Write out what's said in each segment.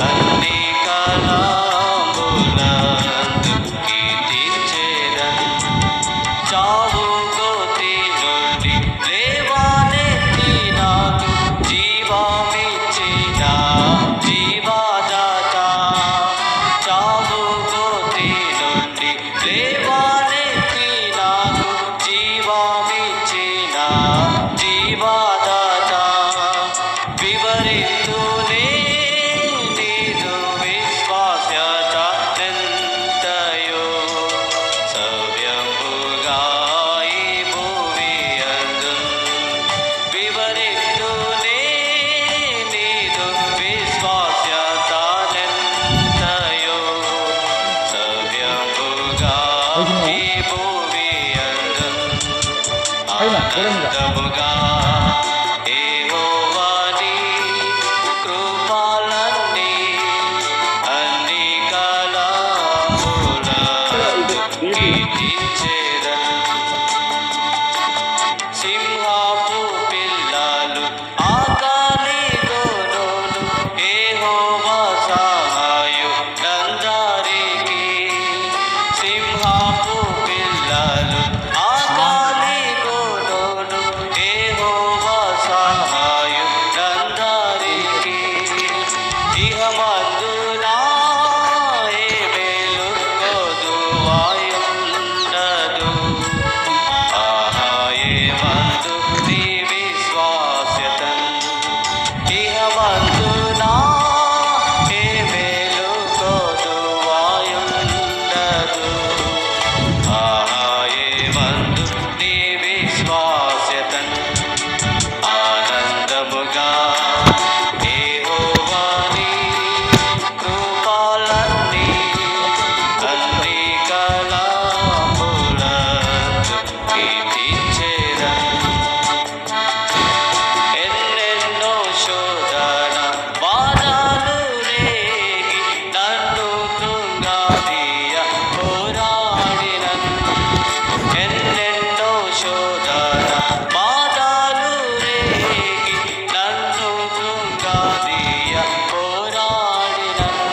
అన్ని కాలములందు కీర్తించెదను. చావు గోతి నుండి లేవనెత్తి నాకు జీవమిచ్చిన జీవదాత. చావు గోతి నుండి లేవనెత్తి నాకు జీవమిచ్చిన జీవదాత. వివరితునే నీదు విశ్వాస్యత ఎంతయో సవ్యంబుగా ఈ భూమియందు. వివరితునే నీదు విశ్వాస్యత ఎంతయో సవ్యంబుగా ఈ భూమియందు. ఆనందముగా యెహోవాని కృపలన్నీ అన్ని కాలములందు కీర్తించెదను. సింహపు పిల్లలు ఆకలి గొర్రెలు యెహోవా సహాయులందరికీ. సింహపు పిల్లలు ఆకలి గొర్రెలు యెహోవా సహాయులందరికీ. ఇహమందునా ఏ మేలు కొదువాయుండదు. ఆహాయేమందు నీ విశ్వాస్యతన్. ఇహమందునా ఏ మేలు కొదువాయుండదు. ఆహాయేమందు నీ విశ్వాస్యతన్. ఆనందముగా యెహోవాని కృపలన్నీ అన్ని కాలములందు కీర్తించెదను. ఎన్నెన్నో శోధన బాధలు రేగి నన్ను కృంగదీయ పోరాడినను. ఎన్నెన్నో శోధన బాధలు రేగి నన్ను కృంగదీయ పోరాడినను.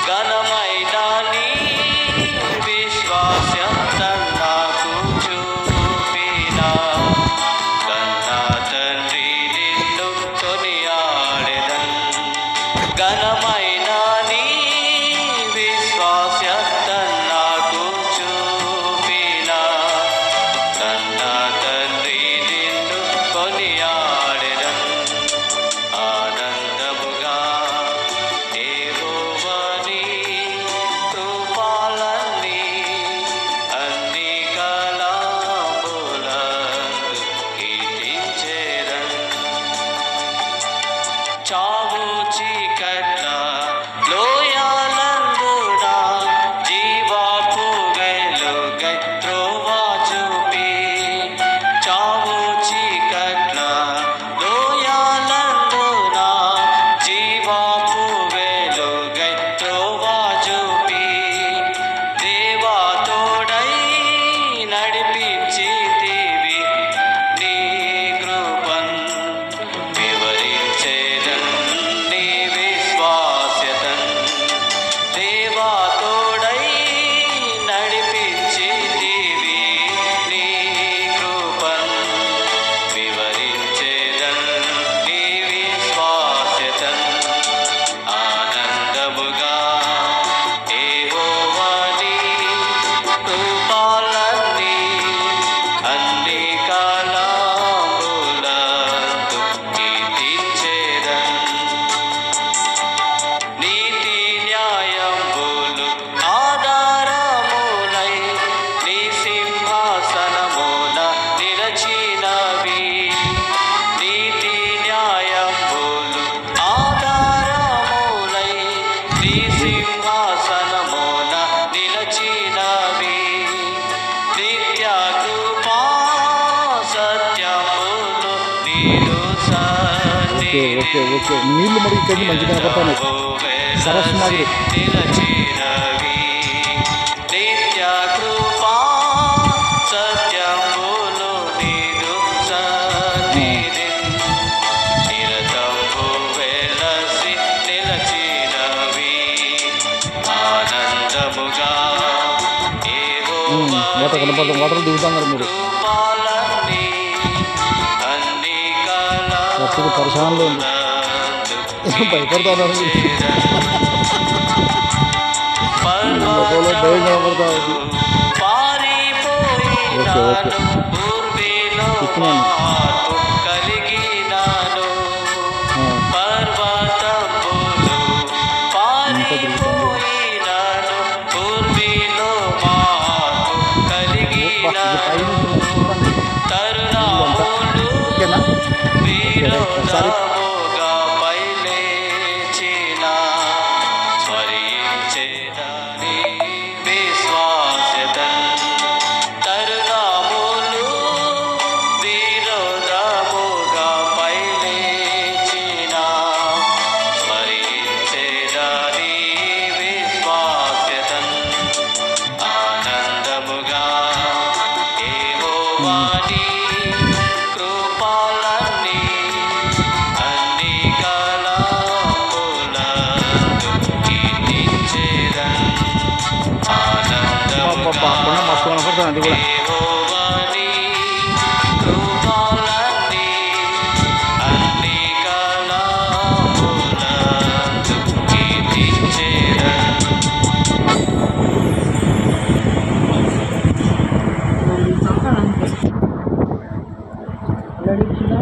ఘనమైన నీ విశ్వాస్యత నాకు చూపిన కన్న తండ్రి నిన్ను కొనియాడెదన్. ఘనమైన నీ విశ్వాస్యత నాకు చూపిన కన్న తండ్రి నిన్ను కొనియాడెదన్. ఆనందముగా యెహోవాని కృపలన్నీ అన్ని కాలములందు కీర్తించెదను. చావు చీకట్ల లోయలందున జీవపు వెలుగై త్రోవ చూపి. చావు చీకట్ల లోయలందున జీవపు వెలుగై త్రోవ చూపి. దేవా తోడై నడిపించితివి నీ కృపన్. వివరించెదన్ నీ విశ్వాస్యతన్. దేవా తోడై నడిపించితివి నీ కృపన్. వివరించెదన్ నీ విశ్వాస్యతన్. ఆనందముగా యెహోవాని కృపలన్నీ అన్ని కాలములందు కీర్తించెదను. నీతి న్యాయంబులు ఆధారములై నీ సింహాసనమున నిలచినవి. నీతి న్యాయంబులు ఆధారములై నీ సింహాసనమున నిలచినవి. నిత్య కృపా సత్యములు నీదు ఓకే నీళ్లు మరి ఇక్కడ మంచిగా కనపడతాను సరస్సు మాదిరి నిలచినవి. నిత్య కృపా సత్యములు నీదు సన్నిధి నిరతంబు వెలసి కనపడతాం వాటర్ దిగుతున్నారు మీరు కృపాలన్నీ అన్ని అప్పుడు పరిశానంలో ఉంది భయపడతారు మొక్కలో భయం కనపడతా ఉంది ఓకే ఓకే తిప్పినాను కలిగినాను ఆ, పర్వతములు పారిపోయినాను పూర్వీలో మార్పు కలిగినాను తరుణములు ఓకేనా వీరోధముగా పైలేచిన స్మరించేదని విశ్వాసతన్ తరుణములు వీరోధముగా పైలేచిన స్మరించేదని విశ్వాసతన్ ఆనందముగా యెహోవాని కృపలన్నీ అన్ని కాలములందు కీర్తించెదన్. ఆనందముగా కొండ మస్తు కనపడుతుంది అది కూడా యెహోవాని కృపలన్నీ అన్ని కాలములందు కీర్తించెదన్. लड़ी खिला